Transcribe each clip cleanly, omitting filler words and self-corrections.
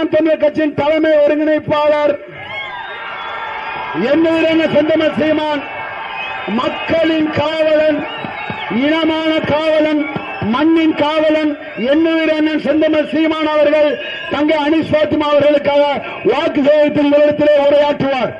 நாம் தமிழர் கட்சியின் தலைமை ஒருங்கிணைப்பாளர் என்னுடைய செந்தமிழ் சீமான், மக்களின் காவலன், இனமான காவலன், மண்ணின் காவலன் என்னுயிர் அண்ணன் செந்தமிழ் சீமான் அவர்கள் தங்கை அனீஸ் பாத்திமா அவர்களுக்காக வாக்கு சேகரிப்பின் நிலையத்திலே உரையாற்றுவார்.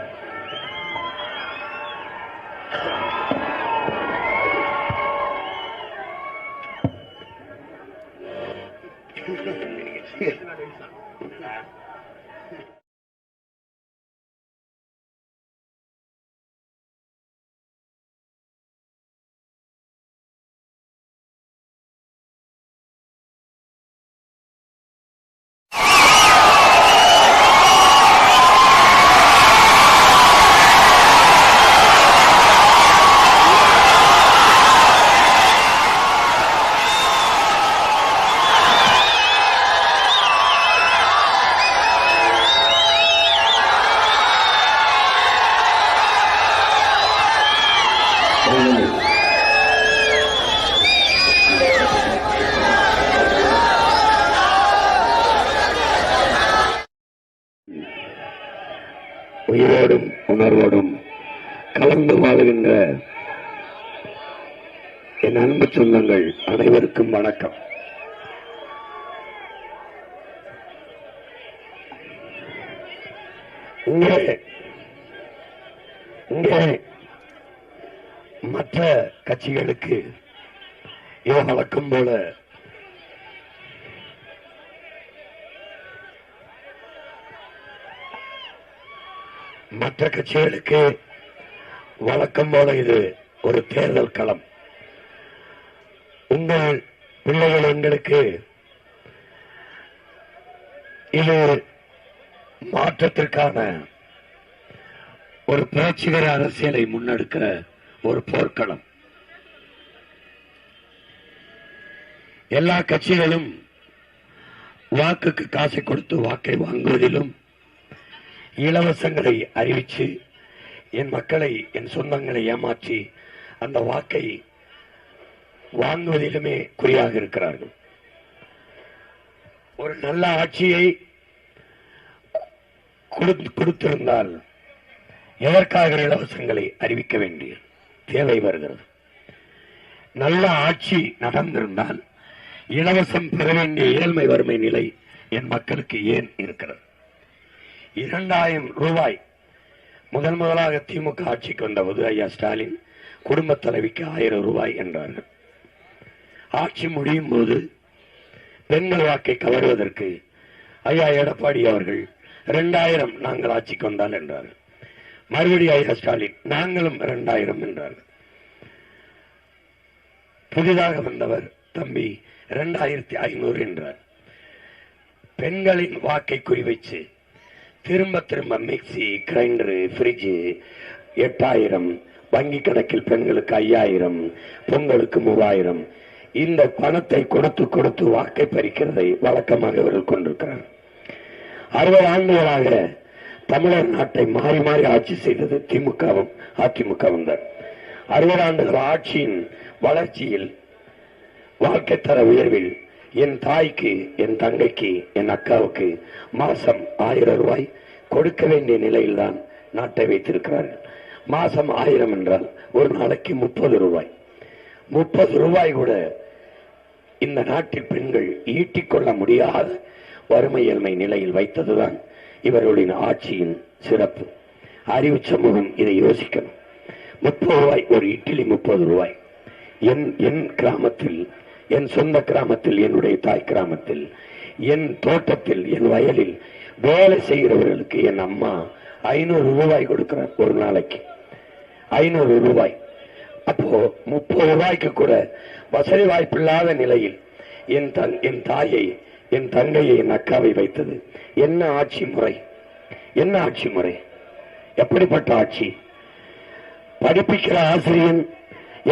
உயிரோடும் உணர்வோடும் கலந்து வாழுகின்ற என் அன்பு சொந்தங்கள் அனைவருக்கும் வணக்கம். இங்கே மற்ற கட்சிகளுக்கு வழக்கம் போல வழக்கம் போல இது ஒரு தேர்தல் களம். உங்கள் பிள்ளைகள் எங்களுக்கு இது மாற்றத்திற்கான ஒரு புரட்சிகர அரசியலை முன்னெடுக்கிற ஒரு போர்க்களம். எல்லா கட்சிகளும் வாக்குக்கு காசை கொடுத்து வாக்கை வாங்குவதிலும், இலவசங்களை அறிவிச்சு என் மக்களை, என் சொந்தங்களை ஏமாற்றி அந்த வாக்கை வாங்குவதிலுமே குறியாக இருக்கிறார்கள். ஒரு நல்ல ஆட்சியை கொடுத்திருந்தால் எதற்காக இலவசங்களை அறிவிக்க வேண்டிய தேவை வருகிறது? நல்ல ஆட்சி நடந்திருந்தால் இலவசம் பெற வேண்டிய ஏழ்மை வறுமை நிலை என் மக்களுக்கு ஏன் இருக்கிறது? 2000 ரூபாய் முதலாக திமுக ஆட்சிக்கு வந்தபோது ஐயா ஸ்டாலின் குடும்ப தலைவிக்கு 1000 ரூபாய் என்றார்கள். ஆட்சி முடியும் போது பெண்கள் வாக்கை கவருவதற்கு ஐயா எடப்பாடி அவர்கள் 2000 நாங்கள் ஆட்சிக்கு வந்தால் என்றார்கள். மறுபடியும் ஐயா ஸ்டாலின் நாங்களும் 2000 என்றார்கள். புதிதாக வந்தவர் தம்பி 2500 என்றார். பெண்களின் வாக்கை குறிவைச்சு திரும்ப திரும்ப மிக்சி, கிரைண்டரு, பிரிட்ஜு 8000, வங்கி கணக்கில் பெண்களுக்கு 5000, பொங்கலுக்கு 3000, இந்த பணத்தை கொடுத்து கொடுத்து வாக்கை பறிக்கிறதை வழக்கமாக இவர்கள் கொண்டிருக்கிறார். 60 ஆண்டுகளாக தமிழர் நாட்டை மாறி மாறி ஆட்சி செய்தது திமுகவும் அதிமுகவும் தான். 60 ஆண்டுகள் ஆட்சியின் வளர்ச்சியில், வாழ்க்கை தர உயர்வில் என் தாய்க்கு, என் தங்கைக்கு, என் அக்காவுக்கு மாசம் 1000 ரூபாய் கொடுக்க வேண்டிய நிலையில் தான் நாட்டை வைத்திருக்கிறார்கள். மாசம் 1000 என்றால் ஒரு நாளைக்கு 30 ரூபாய். 30 ரூபாய் கூட இந்த நாட்டில் பெண்கள் ஈட்டிக்கொள்ள முடியாத வறுமை ஏழ்மை நிலையில் வைத்ததுதான் இவர்களின் ஆட்சியின் சிறப்பு. அறிவு சமூகம் இதை யோசிக்கணும். 30 ரூபாய் ஒரு இட்லி, 30 ரூபாய். என் கிராமத்தில், என் சொந்த கிராமத்தில், என்னுடைய தாய் கிராமத்தில், என் தோட்டத்தில், என் வயலில் வேலை செய்கிறவர்களுக்கு என் அம்மா 500 ரூபாய் கொடுக்கிறார் ஒரு நாளைக்கு. 500 ரூபாய். அப்போ 30 ரூபாய்க்கு கூட வசதி வாய்ப்பில்லாத நிலையில் என் தாயை, என் தங்கையை, என் அக்காவை வைத்தது என்ன ஆட்சி முறை? என்ன ஆட்சி முறை? எப்படிப்பட்ட ஆட்சி? படிப்பிக்கிற ஆசிரியன்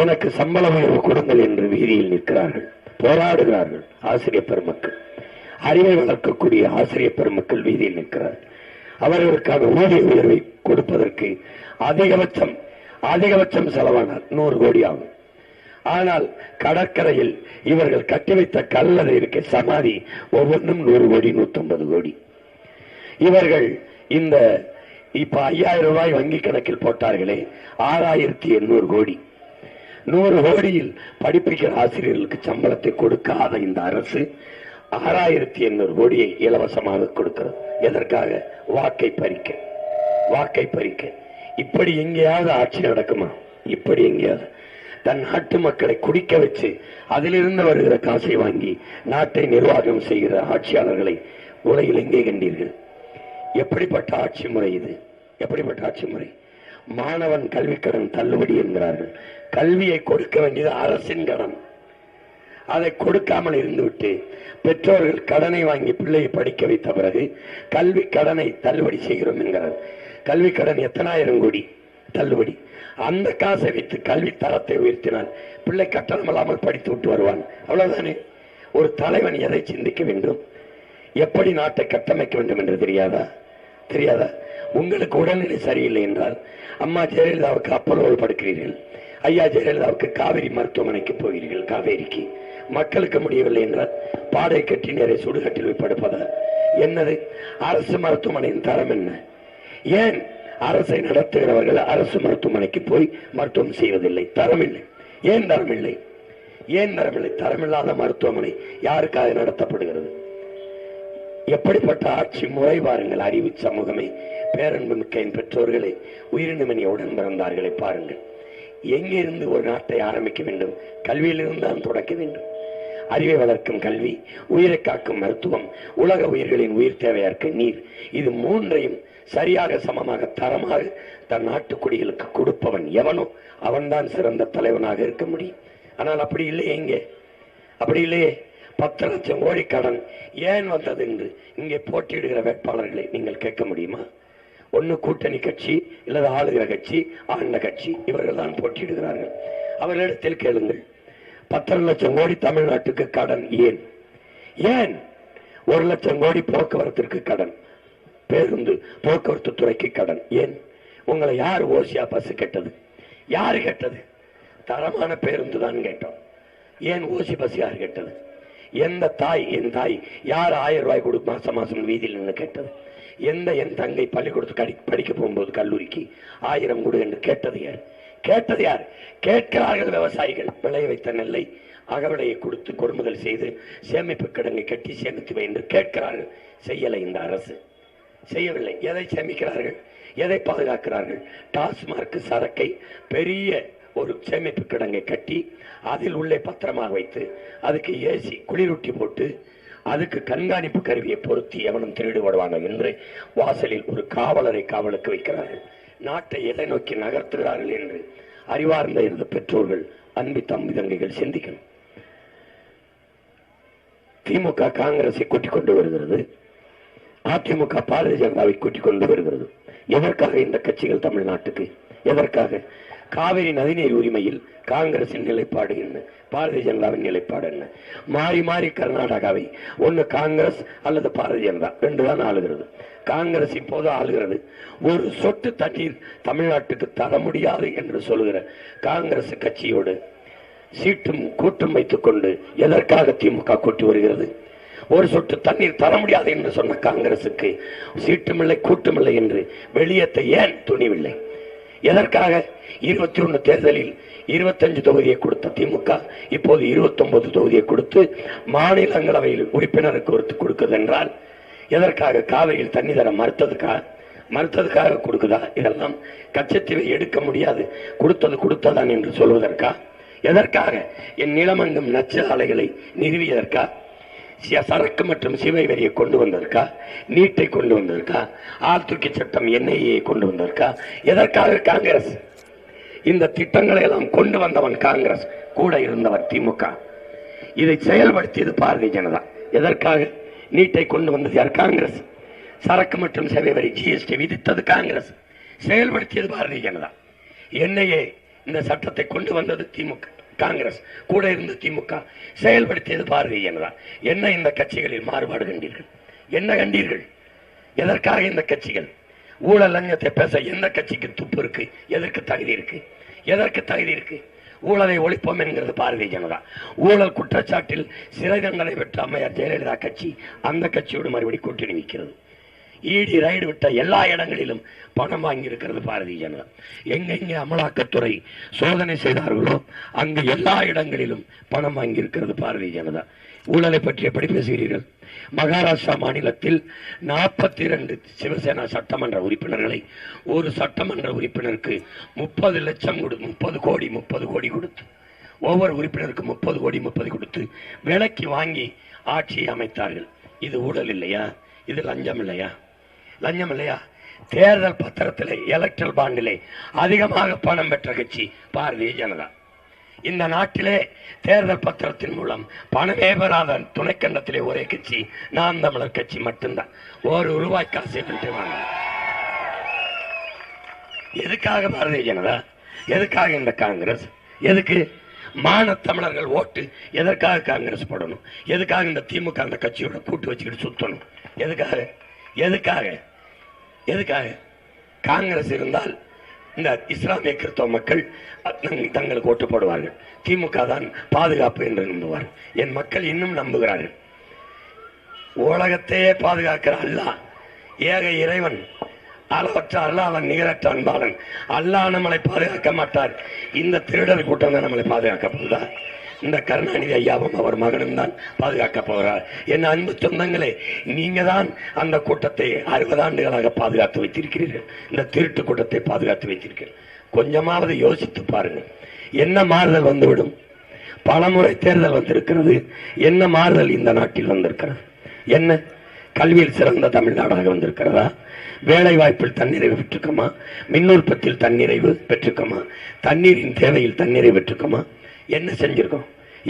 எனக்கு சம்பள உயர்வு கொடுங்கள் என்று வீதியில் நிற்கிறார்கள், போராடுகிறார்கள். ஆசிரியர் பெருமக்கள், அறிவை வளர்க்கக்கூடிய ஆசிரியர் பெருமக்கள் வீதியில் நிற்கிறார்கள். அவர்களுக்கான ஊதிய உயர்வை கொடுப்பதற்கு அதிகபட்சம் செலவானால் 100 கோடி ஆகும். ஆனால் கடற்கரையில் இவர்கள் கட்டி வைத்த கல்லறை இருக்க சமாதி ஒவ்வொன்றும் 100 கோடி, 150 கோடி. இவர்கள் இந்த இப்ப 5000 ரூபாய் வங்கி கணக்கில் போட்டார்களே 6800 கோடி, 100 கோடியில் படிப்பிக்கிற ஆசிரியர்களுக்கு சம்பளத்தை கொடுக்காத இந்த அரசு 6800 கோடியை இலவசமாக கொடுக்கிறது. எதற்காக? வாக்கை பறிக்க, வாக்கை பறிக்க. இப்படி எங்கேயாவது ஆட்சி நடக்குமா? இப்படி எங்கேயாவது தன் நாட்டு மக்களை குடிக்க வச்சு அதிலிருந்து வருகிற காசை வாங்கி நாட்டை நிர்வாகம் செய்கிற ஆட்சியாளர்களை உலகில் எங்கே கண்டீர்கள்? எப்படிப்பட்ட ஆட்சி முறை இது? எப்படிப்பட்ட ஆட்சி முறை? மாணவன் கல்வி கடன் தள்ளுபடி என்கிறார்கள். கல்வியை கொடுக்க வேண்டியது அரசின் கடன். அதை கொடுக்காமல் இருந்துவிட்டு பெற்றோர்கள் கடனை வாங்கி பிள்ளையை படிக்க வைத்த பிறகு கல்வி கடனை தள்ளுபடி செய்கிறோம் என்கிறார். கல்வி கடன் எத்தனாயிரம் கோடி தள்ளுபடி. அந்த காசை வைத்து கல்வி தரத்தை உயர்த்தினால் பிள்ளை கட்டணம் இல்லாமல் படித்து விட்டு வருவான். அவ்வளவுதானே. ஒரு தலைவன் எதை சிந்திக்க வேண்டும், எப்படி நாட்டை கட்டமைக்க வேண்டும் என்று தெரியாதா? தெரியாதா? உங்களுக்கு உடல்நிலை சரியில்லை என்றால் அம்மா ஜெயலலிதாவுக்கு அப்பலோவில் படுக்கிறீர்கள், ஐயா ஜெயலலிதாவுக்கு காவேரி மருத்துவமனைக்கு போகிறீர்கள். காவேரிக்கு மக்களுக்கு முடியவில்லை என்றால் பாடை கட்டி நேரே சுடுகட்டில் போய் படுப்பதா? என்னது அரசு மருத்துவமனையின் தரம் என்ன? ஏன் அரசை நடத்துகிறவர்கள் அரசு மருத்துவமனைக்கு போய் மருத்துவம் செய்வதில்லை? தரமில்லை. ஏன் தரமில்லை? ஏன் தரமில்லை? தரமில்லாத மருத்துவமனை யாருக்காக நடத்தப்படுகிறது? எப்படிப்பட்ட ஆட்சி முறை பாருங்கள். அறிவு சமூகமே, பேரன்பு மிக்க பெற்றோர்களே, உயிரினமணி உடன் பிறந்தார்களை பாருங்கள். எங்கிருந்து ஒரு நாட்டை ஆரம்பிக்க வேண்டும்? கல்வியிலிருந்து தான் தொடக்க வேண்டும். அறிவை வளர்க்கும் கல்வி, உயிரை காக்கும் மருத்துவம், உலக உயிர்களின் உயிர் தேவையாக்க நீர், இது மூன்றையும் சரியாக சமமாக தரமாக தன் நாட்டு குடிகளுக்கு கொடுப்பவன் எவனோ அவன்தான் சிறந்த தலைவனாக இருக்க முடியும். ஆனால் அப்படி இல்லையே. இங்கே அப்படி இல்லையே. 10 லட்சம் கோடி கடன் ஏன் வந்தது என்று இங்கே போட்டியிடுகிற வேட்பாளர்களை நீங்கள் கேட்க முடியுமா? ஒன்னு கூட்டணி கட்சி, இல்லது ஆளுகிற கட்சி, ஆண்ட கட்சி, இவர்கள் தான் போட்டியிடுகிறார்கள். அவர்களிடத்தில் கேளுங்கள். 10 லட்சம் கோடி தமிழ்நாட்டுக்கு கடன் ஏன்? ஏன் 1 லட்சம் கோடி போக்குவரத்திற்கு கடன், பேருந்து போக்குவரத்து துறைக்கு கடன் ஏன்? உங்களை யார் ஓசியா பஸ் கேட்டது? யாரு கேட்டது? தரமான பேருந்து தான் கேட்டோம். ஏன் ஓசி பஸ் யார் கேட்டது? எந்த தாய், என் தாய் யார் 1000 ரூபாய் கொடு மாசம் மாசம் வீதியில் நின்று கேட்டது? என் தங்கை பள்ளிக்கூடத்து படிக்க போகும்போது கல்லூரிக்கு 1000 கொடு என்று கேட்டது யார்? கேட்டது யார்? கேட்கிறார்கள் விவசாயிகள். விளைய வைத்த நெல்லை அகவிலையை கொடுத்து கொள்முதல் செய்து சேமிப்பு கிடங்கை கட்டி சேமித்து வை என்று கேட்கிறார்கள். செய்யலை இந்த அரசு, செய்யவில்லை. எதை சேமிக்கிறார்கள்? எதை பாதுகாக்கிறார்கள்? டாஸ்மார்க் சரக்கை பெரிய ஒரு சேமிப்பு கிடங்கை கட்டி அதில் உள்ளே பத்திரமாக வைத்து அதுக்கு ஏசி குளிரூட்டி போட்டு அதுக்கு கண்காணிப்பு கருவியை பொருத்தி எவனும் திருடு வருவாங்க என்று வாசலில் ஒரு காவலரை காவலுக்கு வைக்கிறார்கள். நாட்டை எதை நோக்கி நகர்த்துகிறார்கள் என்று அறிவார்ந்த இருந்த பெற்றோர்கள், அன்பு தம்பி தங்கைகள் சிந்திக்கணும். திமுக காங்கிரஸை கூட்டிக் கொண்டு வருகிறது, அதிமுக பாரதிய ஜனதாவை கூட்டிக் கொண்டு வருகிறது. எதற்காக இந்த கட்சிகள் தமிழ்நாட்டுக்கு? எதற்காக? காவிரி நதிநீர் உரிமையில் காங்கிரசின் நிலைப்பாடு என்ன, பாரதிய ஜனதாவின் நிலைப்பாடு என்ன? மாறி மாறி கர்நாடகாவை ஒன்னு காங்கிரஸ் அல்லது பாரதிய ஜனதா 2 தான் ஆளுகிறது. காங்கிரஸ் இப்போது ஆளுகிறது. ஒரு சொட்டு தண்ணீர் தமிழ்நாட்டுக்கு தர முடியாது என்று சொல்லுகிற காங்கிரஸ் கட்சியோடு சீட்டும் கூட்டும் வைத்துக் கொண்டு எதற்காக திமுக கூட்டி வருகிறது? ஒரு சொட்டு தண்ணீர் தர முடியாது என்று சொன்ன காங்கிரசுக்கு சீட்டுமில்லை கூட்டுமில்லை என்று வெளியேற்ற ஏன் துணிவில்லை? எதற்காக? 21 தேர்தலில் 25 தொகுதியை கொடுத்த திமுக இப்போது 29 தொகுதியை கொடுத்து மாநிலங்களவையில் உறுப்பினருக்கு கொடுக்குது என்றால் எதற்காக? காவிரியில் தண்ணி தர மறுத்ததுக்காக கொடுக்குதா? இதெல்லாம் கச்சத்தீவை எடுக்க முடியாது, கொடுத்ததான் என்று சொல்வதற்கா? எதற்காக? என் நிலமங்கும் நச்சு ஆலைகளை நிறுவியதற்கா? சரக்கு மற்றும் சிவை வரியை கொண்டு வந்ததற்கா? நீட்டை கொண்டு வந்ததற்கா? ஆழ்துக்கி சட்டம் NIA கொண்டு வந்ததற்கா? எதற்காக காங்கிரஸ்? இந்த திட்டங்களை எல்லாம் கொண்டு வந்தவன் காங்கிரஸ், கூட இருந்தவர் திமுக. இதை செயல்படுத்தியது பாரதிய ஜனதா. எதற்காக? நீட்டை கொண்டு வந்தது யார்? காங்கிரஸ். சரக்கு மற்றும் சேவை வரி GST விதித்தது காங்கிரஸ், செயல்படுத்தியது பாரதிய ஜனதா. NIA இந்த சட்டத்தை கொண்டு வந்தது திமுக, காங்கிரஸ், கூட இருந்த திமுக, செயல்படுத்தியது பாரதிய ஜனதா. என்ன இந்த கட்சிகளில் மாறுபாடு கண்டீர்கள்? என்ன கண்டீர்கள்? எதற்காக இந்த கட்சிகள்? ஊழல் லஞ்சத்தை பேச எந்த கட்சிக்கு துப்பு இருக்கு? எதற்கு தகுதி இருக்கு? எதற்கு தகுதி இருக்கு? ஊழலை ஒழிப்போம் என்கிறது பாரதிய ஜனதா. ஊழல் குற்றச்சாட்டில் சிறை தண்டனை பெற்ற அம்மையார் ஜெயலலிதா கட்சி அந்த கட்சியோடு மறுபடி கூட்டணி வைக்கிறது. ஈடி ரைடு விட்ட எல்லா இடங்களிலும் பணம் வாங்கி இருக்கிறது பாரதிய ஜனதா. எங்கெங்கே அமலாக்கத்துறை சோதனை செய்தார்களோ அங்கு எல்லா இடங்களிலும் பணம் வாங்கி இருக்கிறது பாரதிய ஜனதா. ஊழலை பற்றி எப்படி பேசுகிறீர்கள்? மகாராஷ்டிரா மாநிலத்தில் 42 சிவசேனா சட்டமன்ற உறுப்பினர்களை ஒரு சட்டமன்ற உறுப்பினருக்கு 30 லட்சம் 30 கோடி கொடுத்து, ஒவ்வொரு உறுப்பினருக்கு 30 கோடி கொடுத்து விலைக்கு வாங்கி ஆட்சியை அமைத்தார்கள். இது ஊழல் இல்லையா? இது லஞ்சம் இல்லையா? லஞ்சம் இல்லையா? தேர்தல் பத்திரத்திலே, எலக்ட்ரல் பாண்டிலே அதிகமாக பணம் பெற்ற கட்சி பாரதிய ஜனதா. இந்த நாட்டிலே தேர்தல் பத்திரத்தின் மூலம் பணமே பெறாத துணைக்கண்டத்திலே ஒரே கட்சி நாம் தமிழர் கட்சி மட்டும்தான். ஒரு ரூபாய் காசு வாங்க. எதுக்காக பாரதிய ஜனதா? எதுக்காக இந்த காங்கிரஸ்? எதுக்கு மான தமிழர்கள் ஓட்டு? எதற்காக காங்கிரஸ் போடணும்? எதுக்காக இந்த திமுக அந்த கட்சியோட கூட்டு வச்சுக்கிட்டு சுத்தணும்? எதுக்காக? எதுக்காக? எதுக்காக? காங்கிரஸ் இருந்தால் இந்த இஸ்லாமிய கிறிஸ்தவ மக்கள் தங்களுக்கு ஓட்டு போடுவார்கள். திமுக தான் பாதுகாப்பு என்று நம்புவார்கள். என் மக்கள் இன்னும் நம்புகிறார்கள். உலகத்தையே பாதுகாக்கிற அல்லாஹ், ஏக இறைவன், அளவற்ற அல்லாஹ், அவன் நிகரற்ற அன்பாளன். அல்லாஹ் நம்மளை பாதுகாக்க மாட்டார். இந்த திருடர் கூட்டம் தான் நம்மளை பாதுகாக்க போகுதா? இந்த கருணாநிதி ஐயாவும் அவர் மகனும் தான் பாதுகாக்க போகிறார். என் அன்பு சொந்தங்களே, நீங்க தான் அந்த கூட்டத்தை 60 ஆண்டுகளாக பாதுகாத்து வைத்திருக்கிறீர்கள். இந்த திருட்டு கூட்டத்தை பாதுகாத்து வைத்திருக்கிறீர்கள். கொஞ்சமாவது யோசித்து பாருங்க. என்ன மாறுதல் வந்துவிடும்? பலமுறை தேர்தல் வந்திருக்கிறது. என்ன மாறுதல் இந்த நாட்டில் வந்திருக்கிறது? என்ன? கல்வியில் சிறந்த தமிழ்நாடாக வந்திருக்கிறதா? வேலை வாய்ப்பில் தன்னிறைவு பெற்றுக்கமா? மின் உற்பத்தியில் தன்னிறைவு பெற்றுக்கமா? தண்ணீரின் தேவையில் தன்னிறைவு பெற்றுக்கமா? என்ன செஞ்சிருக்கோம்?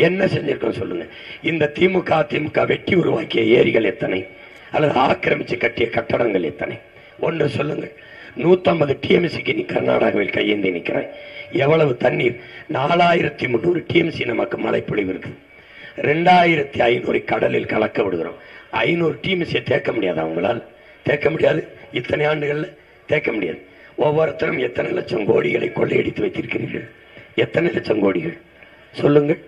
என்ன செஞ்சிருக்கோம் சொல்லுங்க. இந்த திமுக வெட்டி உருவாக்கிய ஏரிகள் எத்தனை? அல்லது ஆக்கிரமிச்சு கட்டிய கட்டடங்கள் எத்தனை? ஒன்று சொல்லுங்கள். 150 டிஎம்சிக்கு நீ கர்நாடகாவில் கையேந்தி நிற்கிறாய். எவ்வளவு தண்ணீர்? 4300 டிஎம்சி நமக்கு மழைப்பொழிவு இருக்கு. 2500 கடலில் கலக்க விடுகிறோம். 500 டிஎம்சியை தேக்க முடியாது. அவங்களால் தேக்க முடியாது. இத்தனை ஆண்டுகள்ல தேக்க முடியாது. ஒவ்வொருத்தரும் எத்தனை லட்சம் கோடிகளை கொள்ளையடித்து வைத்திருக்கிறீர்கள்? எத்தனை லட்சம் கோடிகள் சொல்லுங்கள்.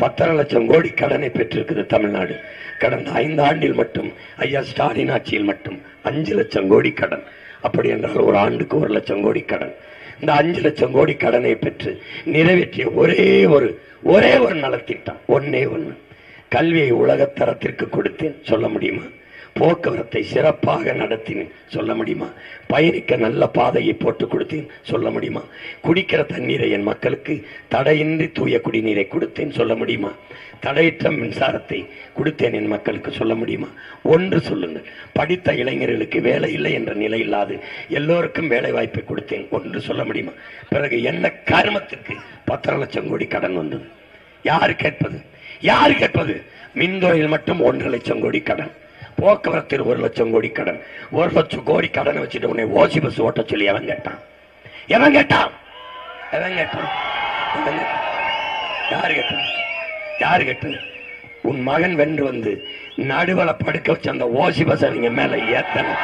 10 லட்சம் கோடி கடனை பெற்றிருக்கிறது தமிழ்நாடு. கடந்த 5 ஆண்டில் மட்டும் ஐயா ஸ்டாலின் ஆட்சியில் மட்டும் 5 லட்சம் கோடி கடன். அப்படி என்றால் ஒரு ஆண்டுக்கு 1 லட்சம் கோடி கடன். இந்த 5 லட்சம் கோடி கடனை பெற்று நிறைவேற்றிய ஒரே ஒரு நலத்திட்டம், ஒன்னே ஒன்று. கல்வியை உலகத்தரத்திற்கு கொடுத்தேன் சொல்ல முடியுமா? போக்குவரத்தை சிறப்பாக நடத்தினேன் சொல்ல முடியுமா? பயணிக்க நல்ல பாதையை போட்டு கொடுத்தேன் சொல்ல முடியுமா? குடிக்கிற தண்ணீரை என் மக்களுக்கு தடையின்றி தூய குடிநீரை கொடுத்தேன் சொல்ல முடியுமா? தடையற்ற மின்சாரத்தை கொடுத்தேன் என் மக்களுக்கு சொல்ல முடியுமா? ஒன்று சொல்லுங்கள். படித்த இளைஞர்களுக்கு வேலை இல்லை என்ற நிலை இல்லாது எல்லோருக்கும் வேலை வாய்ப்பை கொடுத்தேன் ஒன்று சொல்ல முடியுமா? பிறகு என்ன கர்மத்திற்கு 10 லட்சம் கோடி கடன் வந்தது? யாரு கேட்பது? யாரு கேட்பது? மின்துறையில் மட்டும் 1.5 லட்சம் கோடி கடன். போக்குவரத்தில் 1 லட்சம் கோடி கடன். 1 லட்சம் கோடி கடனை வச்சுட்டு உன்னை ஓசி பஸ் ஓட்ட சொல்லி எவன் கேட்டான்? எவன் கேட்டான்? எவன் கேட்டான்? யாரு கேட்டான்? யாரு கேட்டது? உன் மகன் வென்று வந்து நடுவல படுக்க வச்சு அந்த ஓசி பஸ் அவங்க மேல ஏத்தன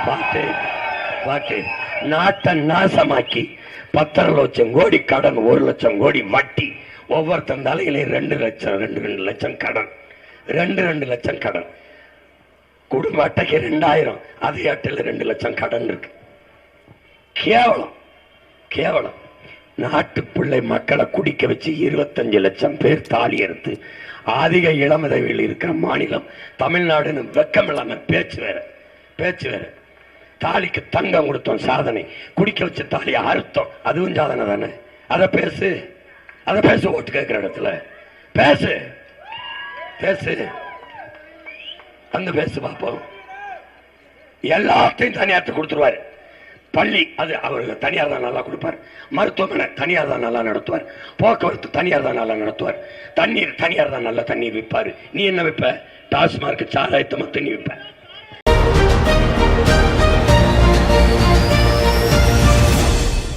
பாட்டு நாட்டை நாசமாக்கி 10 லட்சம் கோடி கடன், 1 லட்சம் கோடி வட்டி, ஒவ்வொருத்தன் தலையிலே 2 லட்சம் கடன், 2 லட்சம் கடன். குடும்ப அட்டைக்கு 2000, அதே அட்டையில 2 லட்சம் கடன் இருக்கு. கேவலம், கேவலம். நாட்டு பிள்ளை மக்களை குடிக்க வச்சு 25 லட்சம் பேர் தாலி எடுத்து அதிக இளமதவியில் இருக்கிற மாநிலம் தமிழ்நாடுன்னு வெக்கம் இல்லாம பேச்சு வேற. தாலிக்கு தங்கம் கொடுத்தோம் சாதனை, குடிக்க வச்ச தாலி அறுத்தோம் அதுவும் சாதனை தானே. அதை பேசு ஓட்டு கேட்கிற இடத்துல பேசு அந்த பேசு பார்ப்போம். எல்லாத்தையும் தனியார்ட்ட கொடுத்துருவாரு. பள்ளி அது அவர்கள் தனியார் தான் நல்லா கொடுப்பார். மருத்துவமனை தனியார் தான் நல்லா நடத்துவார். போக்குவரத்து தனியார் தான் நல்லா நடத்துவார். தண்ணீர் தனியார் தான் நல்ல தண்ணீர் விற்பாரு. நீ என்ன விற்ப? டாஸ்மார்க் சாராயத்தை மட்டும் நீ விற்ப.